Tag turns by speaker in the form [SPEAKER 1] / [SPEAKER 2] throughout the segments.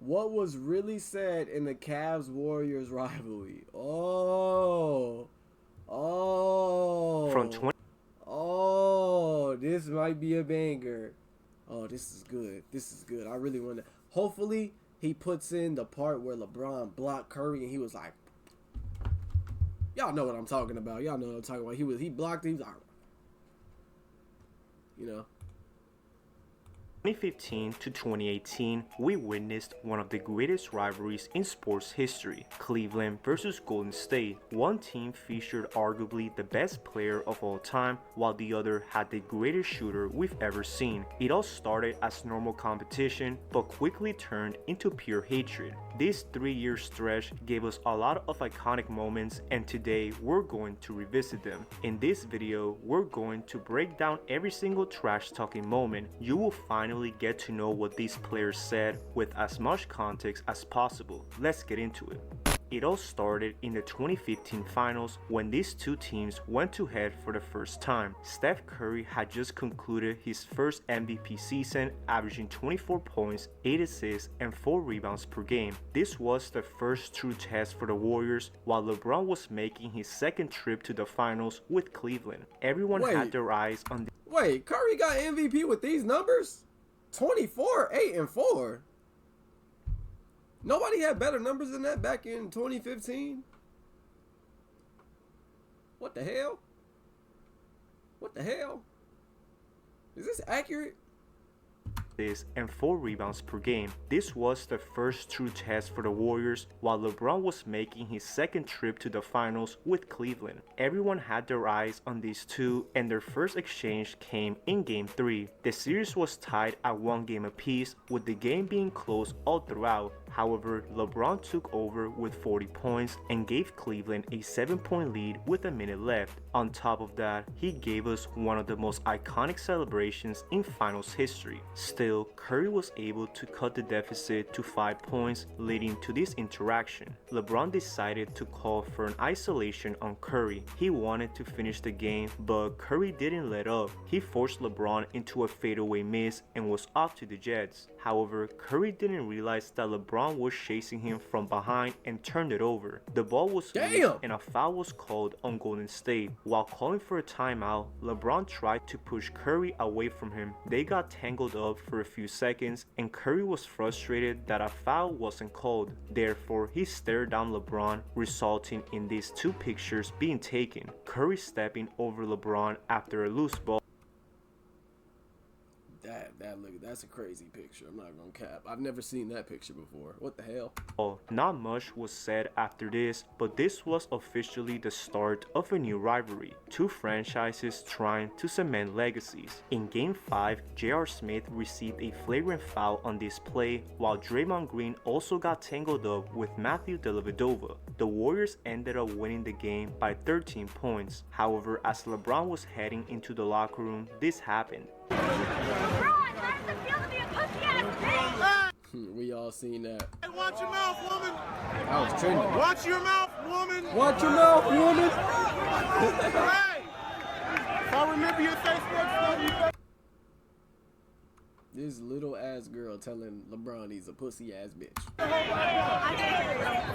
[SPEAKER 1] What was really said in the Cavs-Warriors rivalry? Oh.
[SPEAKER 2] From
[SPEAKER 1] Oh. Oh. This might be a banger. Oh, this is good. This is good. I really want to. Hopefully, he puts in the part where LeBron blocked Curry and he was like, y'all know what I'm talking about. Y'all know what I'm talking about. He blocked it. He was like, you know.
[SPEAKER 2] 2015 to 2018, we witnessed one of the greatest rivalries in sports history, Cleveland versus Golden State. One team featured arguably the best player of all time, while the other had the greatest shooter we've ever seen. It all started as normal competition, but quickly turned into pure hatred. This 3-year stretch gave us a lot of iconic moments, and today we're going to revisit them. In this video, we're going to break down every single trash-talking moment. You will finally get to know what these players said with as much context as possible. Let's get into it. It all started in the 2015 finals when these two teams went to head for the first time. Steph Curry had just concluded his first MVP season, averaging 24 points, 8 assists, and 4 rebounds per game. This was the first true test for the Warriors, while LeBron was making his second trip to the finals with Cleveland. Everyone had their eyes on the—
[SPEAKER 1] Wait, Curry got MVP with these numbers? 24, 8, and 4. Nobody had better numbers than that back in 2015. What the hell? What the hell? Is this accurate?
[SPEAKER 2] And 4 rebounds per game. This was the first true test for the Warriors, while LeBron was making his second trip to the finals with Cleveland. Everyone had their eyes on these two, and their first exchange came in Game 3. The series was tied at 1 game apiece, with the game being close all throughout. However, LeBron took over with 40 points and gave Cleveland a 7-point lead with a minute left. On top of that, he gave us one of the most iconic celebrations in finals history. Still, Curry was able to cut the deficit to 5 points, leading to this interaction. LeBron decided to call for an isolation on Curry. He wanted to finish the game, but Curry didn't let up. He forced LeBron into a fadeaway miss and was off to the Jets. However, Curry didn't realize that LeBron was chasing him from behind and turned it over. The ball was loose and a foul was called on Golden State. While calling for a timeout, LeBron tried to push Curry away from him. They got tangled up for a few seconds, and Curry was frustrated that a foul wasn't called. Therefore, he stared down LeBron, resulting in these two pictures being taken. Curry stepping over LeBron after a loose ball.
[SPEAKER 1] That's a crazy picture. I'm not gonna cap. I've never seen that picture before. What the hell?
[SPEAKER 2] Not much was said after this, but this was officially the start of a new rivalry. Two franchises trying to cement legacies. In Game 5, J.R. Smith received a flagrant foul on this play, while Draymond Green also got tangled up with Matthew Dellavedova. The Warriors ended up winning the game by 13 points. However, as LeBron was heading into the locker room, this happened.
[SPEAKER 1] We all seen that.
[SPEAKER 3] Hey, watch your mouth, woman.
[SPEAKER 1] That was trending.
[SPEAKER 3] Watch your mouth, woman.
[SPEAKER 1] Watch your mouth, woman.
[SPEAKER 3] Hey, if I remember your Facebook.
[SPEAKER 1] This little ass girl telling LeBron he's a pussy ass bitch.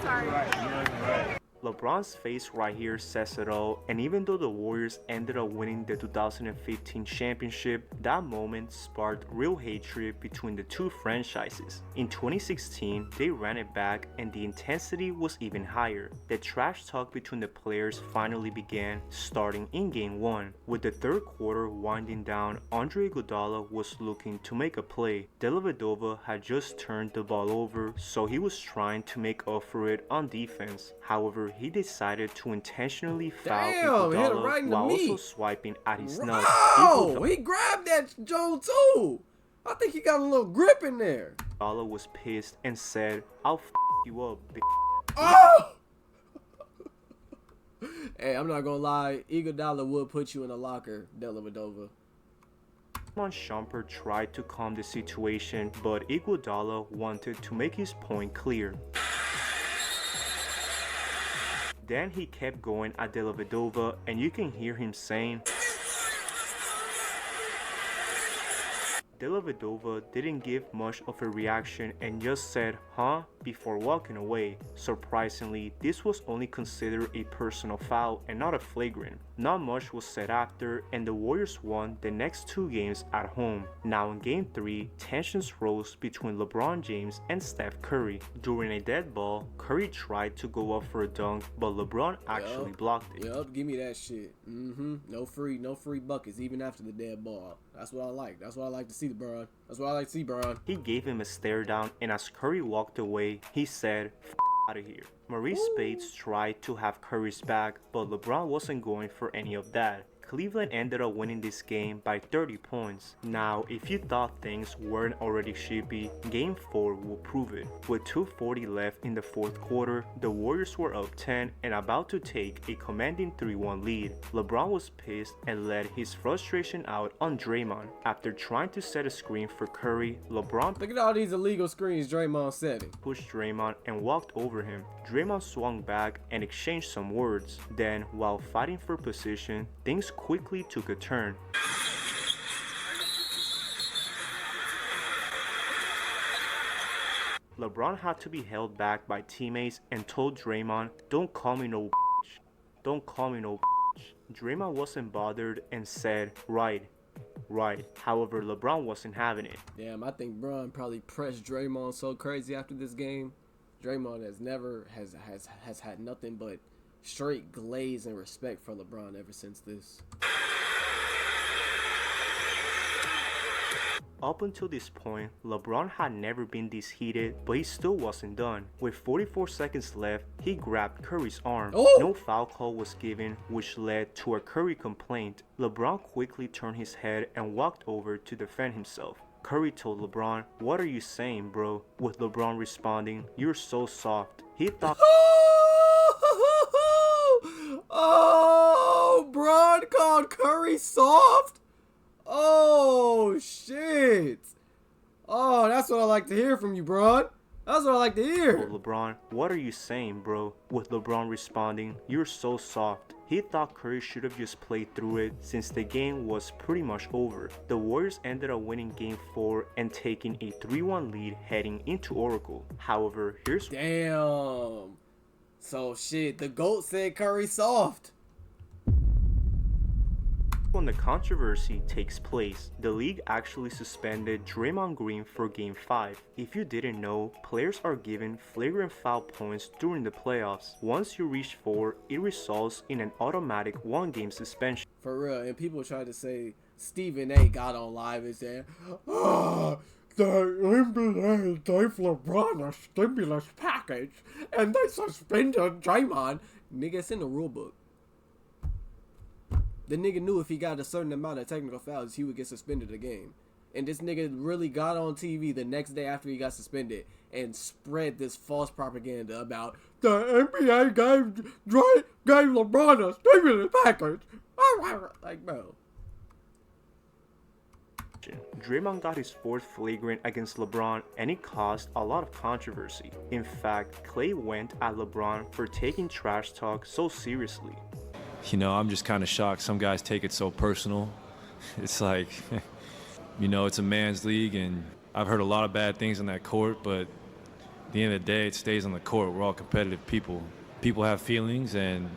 [SPEAKER 3] Sorry.
[SPEAKER 2] LeBron's face right here says it all, and even though the Warriors ended up winning the 2015 championship, that moment sparked real hatred between the two franchises. In 2016, they ran it back and the intensity was even higher. The trash talk between the players finally began, starting in Game 1. With the third quarter winding down, Andre Iguodala was looking to make a play. Dellavedova had just turned the ball over, so he was trying to make up for it on defense. However, he decided to intentionally foul Iguodala while also swiping at his nuts.
[SPEAKER 1] Oh, he grabbed that Joe too. I think he got a little grip in there.
[SPEAKER 2] Iguodala was pissed and said, "I'll f you up, bitch."
[SPEAKER 1] Oh! Hey, I'm not gonna lie. Iguodala would put you in a locker, Dellavedova.
[SPEAKER 2] Iman Shumpert tried to calm the situation, but Iguodala wanted to make his point clear. Then he kept going at Dellavedova, and you can hear him saying, Dellavedova didn't give much of a reaction and just said, "Huh?" before walking away. Surprisingly, this was only considered a personal foul and not a flagrant. Not much was said after, and the Warriors won the next 2 games at home. Now in Game 3, tensions rose between LeBron James and Steph Curry. During a dead ball, Curry tried to go up for a dunk, but LeBron actually blocked it.
[SPEAKER 1] Yup, give me that shit. No free buckets, even after the dead ball. That's what I like. That's what I like to see, LeBron. That's what I like to see, Bron.
[SPEAKER 2] He gave him a stare down, and as Curry walked away, he said, "F out of here." Maurice Spades tried to have Curry's back, but LeBron wasn't going for any of that. Cleveland ended up winning this game by 30 points. Now, if you thought things weren't already shippy, Game 4 will prove it. With 2:40 left in the 4th quarter, the Warriors were up 10 and about to take a commanding 3-1 lead. LeBron was pissed and let his frustration out on Draymond. After trying to set a screen for Curry, LeBron
[SPEAKER 1] Look at all these illegal screens Draymond setting.
[SPEAKER 2] pushed Draymond and walked over him. Draymond swung back and exchanged some words. Then, while fighting for position, things quickly took a turn. LeBron had to be held back by teammates and told Draymond, "Don't call me no bitch. Don't call me no bitch." Draymond wasn't bothered and said, Right. However, LeBron wasn't having it.
[SPEAKER 1] Damn, I think Bron probably pressed Draymond so crazy after this game. Draymond has had nothing but straight glaze and respect for LeBron ever since this.
[SPEAKER 2] Up until this point, LeBron had never been this heated, but he still wasn't done. With 44 seconds left, he grabbed Curry's arm.
[SPEAKER 1] Oh!
[SPEAKER 2] No foul call was given, which led to a Curry complaint. LeBron quickly turned his head and walked over to defend himself. Curry told LeBron, "What are you saying, bro?" With LeBron responding, "You're so soft." He thought
[SPEAKER 1] Oh, Bron called Curry soft? Oh, shit. Oh, that's what I like to hear from you, Bron. That's what I like to hear.
[SPEAKER 2] LeBron, "What are you saying, bro?" With LeBron responding, "You're so soft." He thought Curry should have just played through it since the game was pretty much over. The Warriors ended up winning Game 4 and taking a 3-1 lead heading into Oracle. However, here's
[SPEAKER 1] Damn. So, shit, the GOAT said Curry soft.
[SPEAKER 2] when the controversy takes place. The league actually suspended Draymond Green for Game 5. If you didn't know, players are given flagrant foul points during the playoffs. Once you reach 4, it results in an automatic 1-game suspension.
[SPEAKER 1] For real, and people try to say Stephen A got on live and said, the NBA gave LeBron a stimulus package and they suspended Draymond. Nigga, it's in the rule book. The nigga knew if he got a certain amount of technical fouls, he would get suspended a game. And this nigga really got on TV the next day after he got suspended and spread this false propaganda about the NBA gave LeBron a stimulus package. Like, bro.
[SPEAKER 2] Draymond got his 4th flagrant against LeBron and it caused a lot of controversy. In fact, Klay went at LeBron for taking trash talk so seriously.
[SPEAKER 4] You know, I'm just kind of shocked some guys take it so personal. It's like, you know, it's a man's league and I've heard a lot of bad things on that court, but at the end of the day, it stays on the court. We're all competitive people. People have feelings and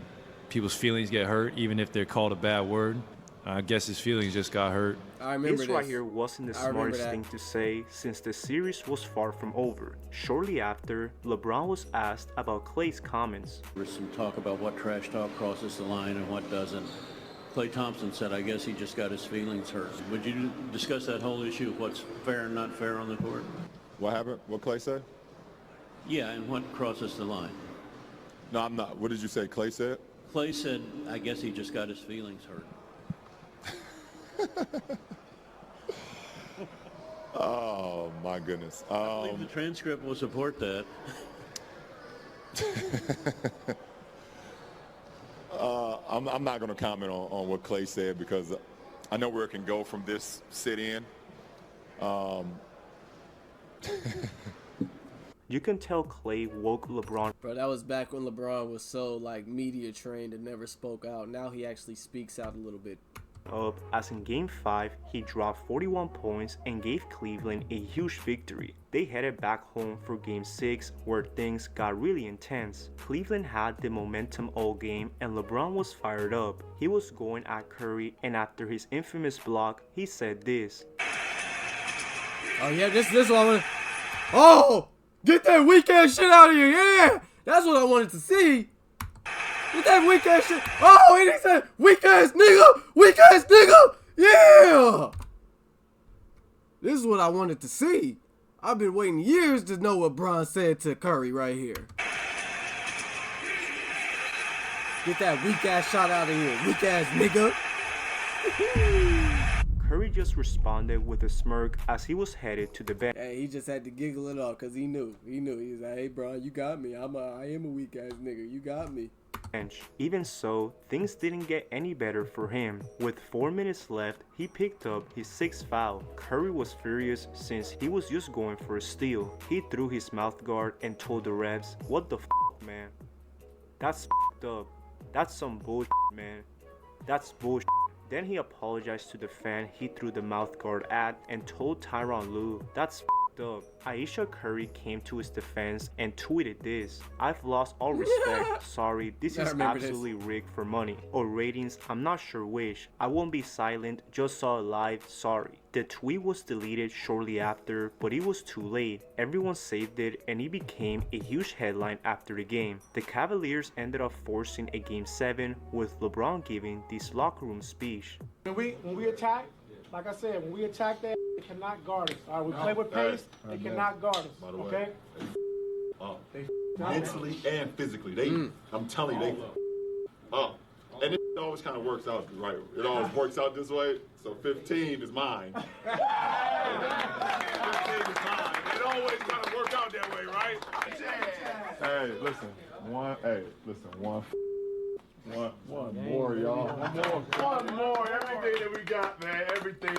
[SPEAKER 4] people's feelings get hurt even if they're called a bad word. I guess his feelings just got hurt.
[SPEAKER 1] I remember
[SPEAKER 2] this right here wasn't the smartest thing to say since the series was far from over. Shortly after, LeBron was asked about Klay's comments.
[SPEAKER 5] There's some talk about what trash talk crosses the line and what doesn't. Klay Thompson said, I guess he just got his feelings hurt. Would you discuss that whole issue of what's fair and not fair on the court?
[SPEAKER 6] What happened? What Klay said?
[SPEAKER 5] Yeah, and what crosses the line?
[SPEAKER 6] No, I'm not. What did you say Klay said?
[SPEAKER 5] Klay said, I guess he just got his feelings hurt.
[SPEAKER 6] Oh my goodness.
[SPEAKER 5] I believe the transcript will support that.
[SPEAKER 6] I'm not going to comment on what Klay said because I know where it can go from this sit-in.
[SPEAKER 2] You can tell Klay woke LeBron.
[SPEAKER 1] Bro, that was back when LeBron was so, like, media trained and never spoke out. Now he actually speaks out a little bit.
[SPEAKER 2] up as in Game 5 he dropped 41 points and gave Cleveland a huge victory. They headed back home for Game 6 where things got really intense. Cleveland had the momentum all game and LeBron was fired up. He was going at Curry and after his infamous block he said this.
[SPEAKER 1] Oh yeah, this one I wanted. Oh! Get that weak ass shit out of here, yeah! That's what I wanted to see. Get that weak ass shit. Oh, and he said, weak ass nigga, yeah! This is what I wanted to see. I've been waiting years to know what Bron said to Curry right here. Get that weak ass shot out of here, weak ass nigga.
[SPEAKER 2] Curry just responded with a smirk as he was headed to the bench.
[SPEAKER 1] Hey, he just had to giggle it off because he knew. He was like, hey, bro, you got me. I am a weak ass nigga. You got me.
[SPEAKER 2] Even so, things didn't get any better for him. With 4 minutes left, he picked up his 6th foul. Curry was furious since he was just going for a steal. He threw his mouth guard and told the refs, what the f***, man? That's f***ed up. That's some bullshit, man. That's bullshit. Then he apologized to the fan he threw the mouth guard at and told Tyronn Lue, that's f***ed up. Ayesha Curry came to his defense and tweeted this, I've lost all respect, sorry, this is absolutely rigged for money. Or ratings, I'm not sure which. I won't be silent, just saw it live, sorry. The tweet was deleted shortly after, but it was too late. Everyone saved it and it became a huge headline after the game. The Cavaliers ended up forcing a Game 7 with LeBron giving this locker room speech.
[SPEAKER 7] When we attack, like I said, when we attack that, they cannot guard us. All right, we play with pace, they cannot guard us, okay?
[SPEAKER 6] Mentally and physically. I'm telling you, and it always kind of works out, right? It always works out this way. So 15 is mine. 15 is mine. It always kind of work out that way, right? Hey, listen, one more, y'all. One more. Everything that we got, man. Everything.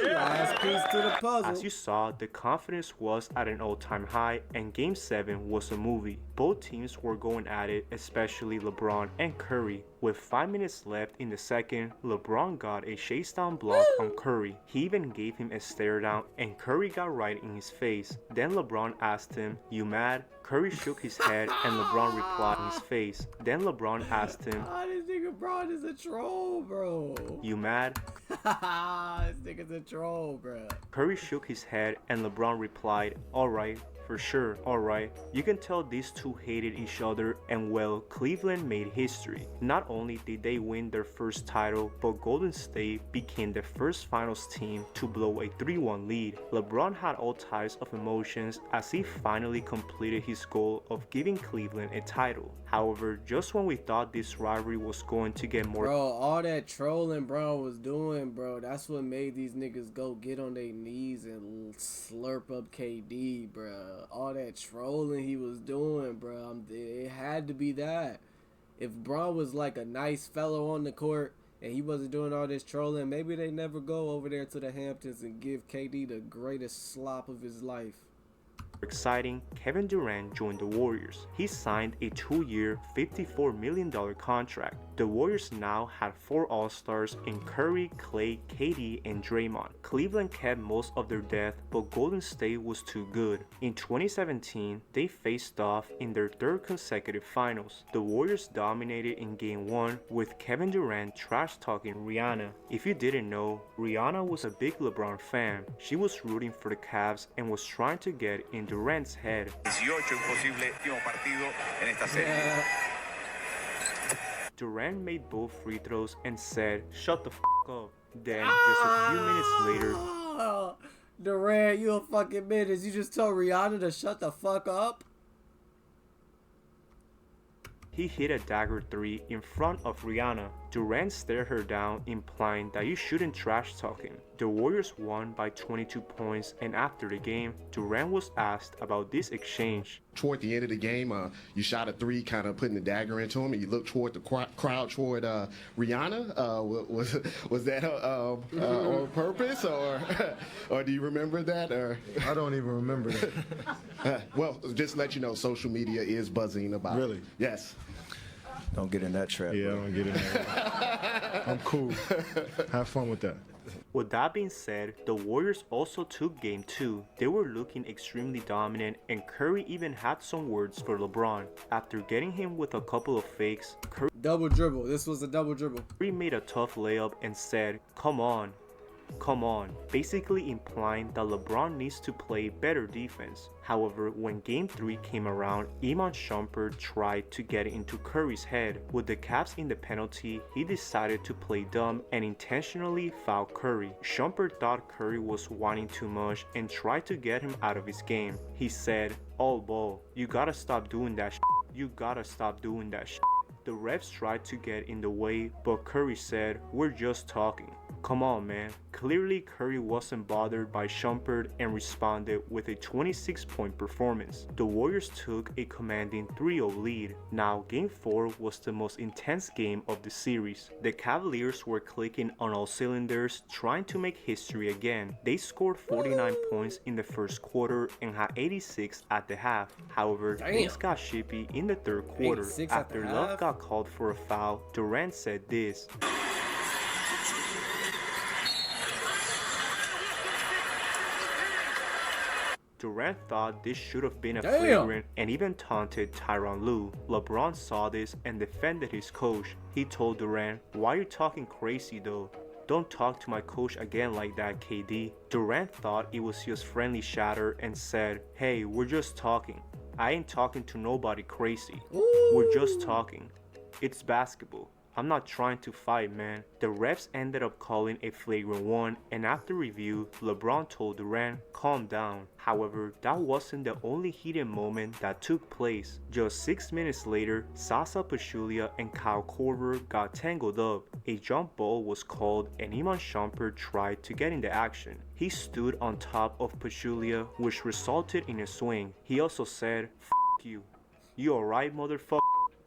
[SPEAKER 1] Last piece to the puzzle.
[SPEAKER 2] As you saw, the confidence was at an all-time high and Game 7 was a movie. Both teams were going at it, especially LeBron and Curry. With 5 minutes left in the second, LeBron got a chase down block on Curry. He even gave him a stare down and Curry got right in his face. Then LeBron asked him, you mad? Curry shook his head and LeBron replied in his face. Then LeBron asked him,
[SPEAKER 1] this nigga Bron is a troll, bro.
[SPEAKER 2] You mad?
[SPEAKER 1] This nigga's a troll, bro.
[SPEAKER 2] Curry shook his head and LeBron replied, alright. For sure, alright. You can tell these two hated each other and well, Cleveland made history. Not only did they win their first title, but Golden State became the first finals team to blow a 3-1 lead. LeBron had all types of emotions as he finally completed his goal of giving Cleveland a title. However, just when we thought this rivalry was going to get more—
[SPEAKER 1] Bro, all that trolling Bron was doing, bro, that's what made these niggas go get on their knees and slurp up KD, bro. All that trolling he was doing, bro, it had to be that. If Bron was like a nice fellow on the court and he wasn't doing all this trolling, maybe they never go over there to the Hamptons and give KD the greatest slop of his life.
[SPEAKER 2] Exciting, Kevin Durant joined the Warriors. He signed a 2-year, $54 million contract. The Warriors now had 4 All-Stars in Curry, Klay, KD, and Draymond. Cleveland kept most of their depth, but Golden State was too good. In 2017, they faced off in their 3rd consecutive finals. The Warriors dominated in Game 1 with Kevin Durant trash-talking Rihanna. If you didn't know, Rihanna was a big LeBron fan. She was rooting for the Cavs and was trying to get in Durant's head. Durant made both free throws and said, shut the f*** up. Then, just a few minutes later,
[SPEAKER 1] Durant, you a fucking menace. You just told Rihanna to shut the fuck up?
[SPEAKER 2] he hit a dagger 3 in front of Rihanna. Durant stared her down, implying that you shouldn't trash talk him. The Warriors won by 22 points, and after the game, Durant was asked about this exchange.
[SPEAKER 8] Toward the end of the game, you shot a 3, kind of putting the dagger into him, and you looked toward the crowd toward Rihanna. Was that on purpose, or do you remember that? Or
[SPEAKER 3] I don't even remember that.
[SPEAKER 8] Well, just to let you know, social media is buzzing about it.
[SPEAKER 3] Really?
[SPEAKER 8] Yes.
[SPEAKER 9] Don't get in that trap.
[SPEAKER 3] Yeah, I don't get in there. I'm cool. Have fun with that.
[SPEAKER 2] With that being said, the Warriors also took game 2. They were looking extremely dominant, and Curry even had some words for LeBron. After getting him with a couple of fakes,
[SPEAKER 1] Double dribble. This was a double dribble.
[SPEAKER 2] Curry made a tough layup and said, "Come on. Come on," basically implying that LeBron needs to play better defense. However, when Game 3 came around, Iman Shumpert tried to get into Curry's head. With the Cavs in the penalty, he decided to play dumb and intentionally foul Curry. Shumpert thought Curry was whining too much and tried to get him out of his game. He said, "All ball, you gotta stop doing that shit. You gotta stop doing that shit." The refs tried to get in the way, but Curry said, "We're just talking." Come on, man. Clearly, Curry wasn't bothered by Shumpert and responded with a 26-point performance. The Warriors took a commanding 3-0 lead. Now, Game 4 was the most intense game of the series. The Cavaliers were clicking on all cylinders, trying to make history again. They scored 49 points in the first quarter and had 86 at the half. However, things got shippy in the third quarter. After Love got called for a foul, Durant said this. Durant thought this should have been a flagrant and even taunted Tyronn Lue. LeBron saw this and defended his coach. He told Durant, "Why are you talking crazy though? Don't talk to my coach again like that, KD." Durant thought it was just friendly chatter and said, "Hey, we're just talking. I ain't talking to nobody crazy. We're just talking. It's basketball. I'm not trying to fight, man." The refs ended up calling a flagrant 1, and after review, LeBron told Durant, "Calm down." However, that wasn't the only heated moment that took place. Just 6 minutes later, Zaza Pachulia and Kyle Korver got tangled up. A jump ball was called and Iman Shumpert tried to get in the action. He stood on top of Pachulia, which resulted in a swing. He also said, "F you. You alright, motherfucker?"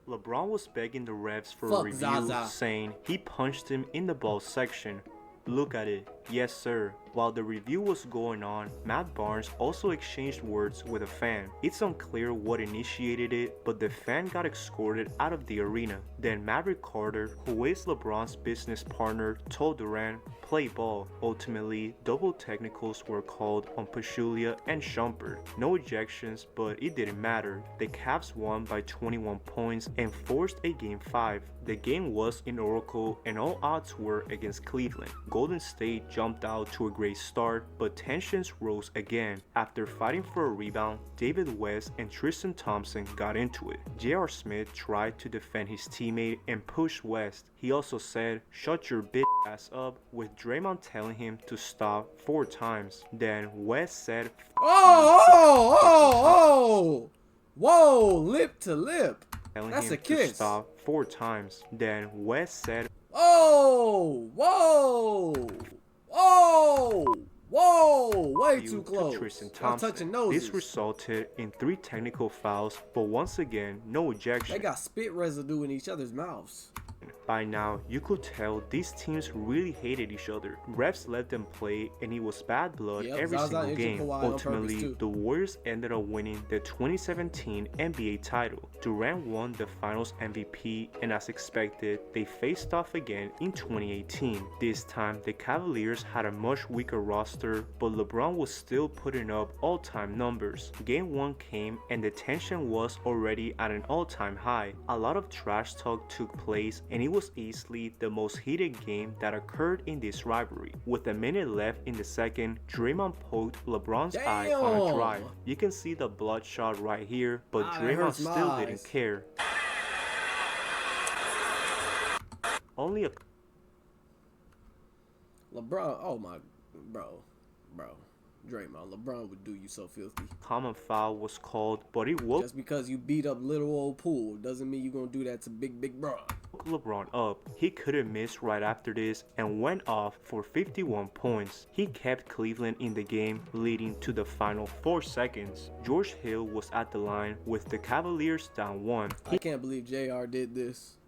[SPEAKER 2] LeBron was begging the refs for a review,
[SPEAKER 1] Zaza,
[SPEAKER 2] saying he punched him in the ball section. "Look at it. Yes, sir." While the review was going on, Matt Barnes also exchanged words with a fan. It's unclear what initiated it, but the fan got escorted out of the arena. Then Maverick Carter, who is LeBron's business partner, told Durant, "Play ball." Ultimately, double technicals were called on Pachulia and Shumpert. No ejections, but it didn't matter. The Cavs won by 21 points and forced a Game 5. The game was in Oracle and all odds were against Cleveland. Golden State jumped out to a great start, but tensions rose again. After fighting for a rebound, David West and Tristan Thompson got into it. J.R. Smith tried to defend his teammate and push West. He also said, "Shut your bitch ass up," with Draymond telling him to stop 4 times. Then West said,
[SPEAKER 1] Whoa, lip to lip.
[SPEAKER 2] telling
[SPEAKER 1] That's
[SPEAKER 2] him
[SPEAKER 1] a kiss.
[SPEAKER 2] to stop 4 times. Then West said,
[SPEAKER 1] Whoa, way
[SPEAKER 2] you
[SPEAKER 1] too
[SPEAKER 2] to
[SPEAKER 1] close.
[SPEAKER 2] Tristan
[SPEAKER 1] I'm
[SPEAKER 2] Thompson.
[SPEAKER 1] touching noses.
[SPEAKER 2] This resulted in 3 technical fouls, but once again, no ejection.
[SPEAKER 1] They got spit residue in each other's mouths.
[SPEAKER 2] By now, you could tell these teams really hated each other. Refs let them play, and it was bad blood every
[SPEAKER 1] Zaza
[SPEAKER 2] single
[SPEAKER 1] injured
[SPEAKER 2] game.
[SPEAKER 1] Kawhi on purpose,
[SPEAKER 2] Ultimately,
[SPEAKER 1] too.
[SPEAKER 2] the Warriors ended up winning the 2017 NBA title. Durant won the Finals MVP, and as expected, they faced off again in 2018. This time, the Cavaliers had a much weaker roster, but LeBron was still putting up all-time numbers. Game 1 came, and the tension was already at an all-time high. A lot of trash talk took place, and it was easily the most heated game that occurred in this rivalry. With a minute left in the second, Draymond poked LeBron's eye on a drive. You can see the bloodshot right here, but Draymond still didn't care. Only a
[SPEAKER 1] LeBron, oh my, bro, Draymond, LeBron would do you so filthy.
[SPEAKER 2] common foul was called, but it woke
[SPEAKER 1] Just because you beat up little old Poole doesn't mean you're gonna do that to big bro.
[SPEAKER 2] LeBron up. He couldn't miss right after this and went off for 51 points. He kept Cleveland in the game, leading to the final 4 seconds. George Hill was at the line with the Cavaliers down 1.
[SPEAKER 1] I can't believe JR did this.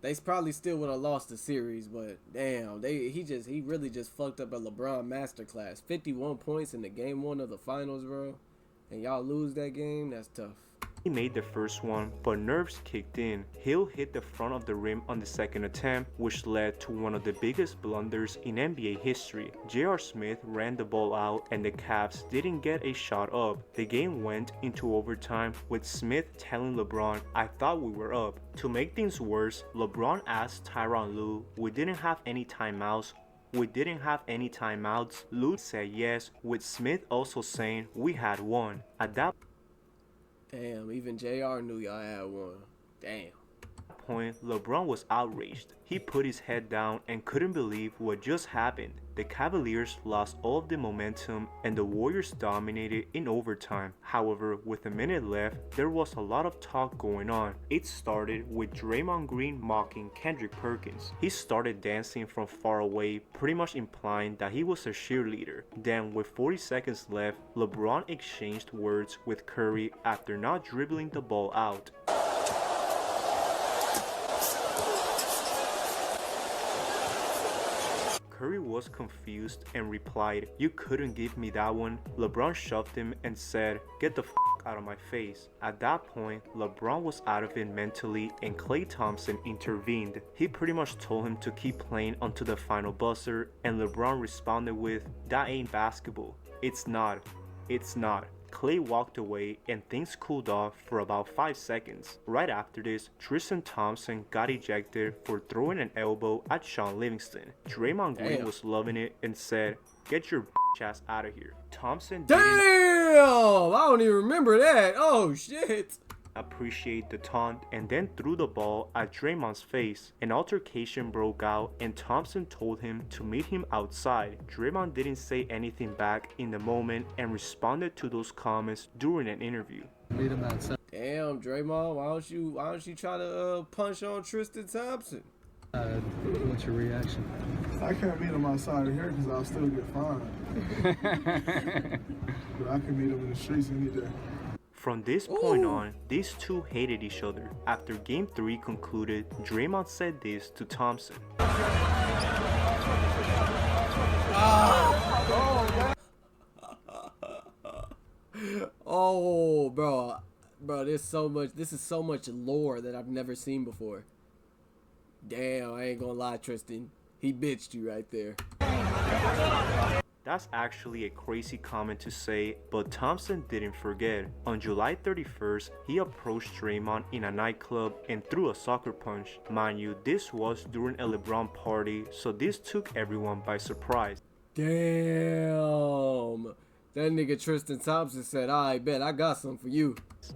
[SPEAKER 1] They probably still would have lost the series, but damn, he really just fucked up a LeBron masterclass. 51 points in the game 1 of the finals, bro. And y'all lose that game, that's tough.
[SPEAKER 2] He made the first one, but nerves kicked in. Hill hit the front of the rim on the second attempt, which led to one of the biggest blunders in NBA history. J.R. Smith ran the ball out and the Cavs didn't get a shot up. The game went into overtime with Smith telling LeBron, "I thought we were up." To make things worse, LeBron asked Tyronn Lue, "We didn't have any timeouts." Lue said yes, with Smith also saying, "We had one." At that
[SPEAKER 1] Damn, even JR knew y'all had one. Damn.
[SPEAKER 2] point, LeBron was outraged. He put his head down and couldn't believe what just happened. The Cavaliers lost all of the momentum and the Warriors dominated in overtime. However, with a minute left, there was a lot of talk going on. It started with Draymond Green mocking Kendrick Perkins. He started dancing from far away, pretty much implying that he was a cheerleader. Then, with 40 seconds left, LeBron exchanged words with Curry after not dribbling the ball out. Curry was confused and replied, "You couldn't give me that one." LeBron shoved him and said, "Get the f*** out of my face." At that point, LeBron was out of it mentally and Klay Thompson intervened. He pretty much told him to keep playing until the final buzzer, and LeBron responded with, "That ain't basketball." "It's not. It's not." Klay walked away and things cooled off for about 5 seconds. Right after this, Tristan Thompson got ejected for throwing an elbow at Sean Livingston. Draymond Green was loving it and said, "Get your bitch ass out of here." Thompson didn't
[SPEAKER 1] I don't even remember that. Oh shit.
[SPEAKER 2] appreciate the taunt and then threw the ball at Draymond's face. An altercation broke out and Thompson told him to meet him outside. Draymond didn't say anything back in the moment and responded to those comments during an interview.
[SPEAKER 9] Meet him outside.
[SPEAKER 1] Damn, Draymond, why don't you try to punch on Tristan Thompson?
[SPEAKER 9] What's your reaction?
[SPEAKER 10] I can't meet him outside of here because I'll still get fined. But I can meet him in the streets any day.
[SPEAKER 2] From this point on, these two hated each other. After Game 3 concluded, Draymond said this to Thompson.
[SPEAKER 1] Oh, bro, this is so much lore that I've never seen before. Damn, I ain't gonna lie, Tristan. He bitched you right there.
[SPEAKER 2] That's actually a crazy comment to say, but Thompson didn't forget. On July 31st, he approached Draymond in a nightclub and threw a sucker punch. Mind you, this was during a LeBron party, so this took everyone by surprise.
[SPEAKER 1] Damn. That nigga Tristan Thompson said, "I bet I got some for you."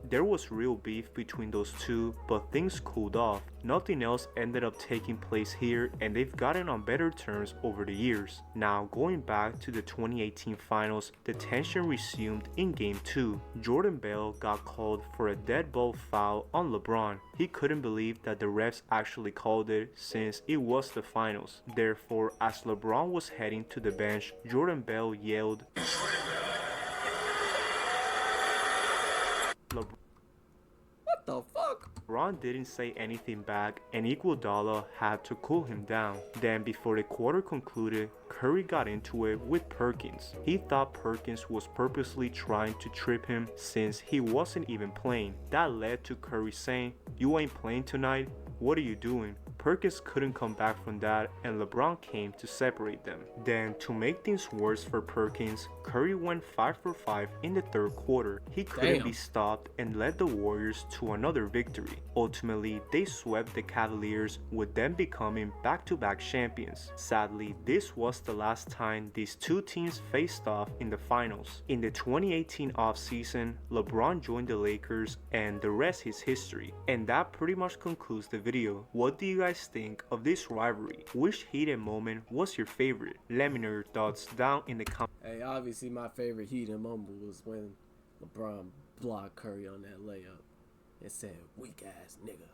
[SPEAKER 2] There was real beef between those two, but things cooled off. Nothing else ended up taking place here, and they've gotten on better terms over the years. Now, going back to the 2018 finals, the tension resumed in Game 2. Jordan Bell got called for a dead ball foul on LeBron. He couldn't believe that the refs actually called it since it was the finals. Therefore, as LeBron was heading to the bench, Jordan Bell yelled,
[SPEAKER 1] What the fuck?
[SPEAKER 2] LeBron didn't say anything back and Iguodala had to cool him down. Then before the quarter concluded, Curry got into it with Perkins. He thought Perkins was purposely trying to trip him since he wasn't even playing. That led to Curry saying, "You ain't playing tonight? What are you doing?" Perkins couldn't come back from that and LeBron came to separate them. Then, to make things worse for Perkins, Curry went 5 for 5 in the third quarter. He couldn't be stopped and led the Warriors to another victory. Ultimately, they swept the Cavaliers, with them becoming back-to-back champions. Sadly, this was the last time these two teams faced off in the finals. In the 2018 offseason, LeBron joined the Lakers and the rest is history. And that pretty much concludes the video. What do you guys think of this rivalry? Which heated moment was your favorite? Let me know your thoughts down in the comments.
[SPEAKER 1] Hey, obviously my favorite heated moment was when LeBron blocked Curry on that layup and said, "Weak ass nigga."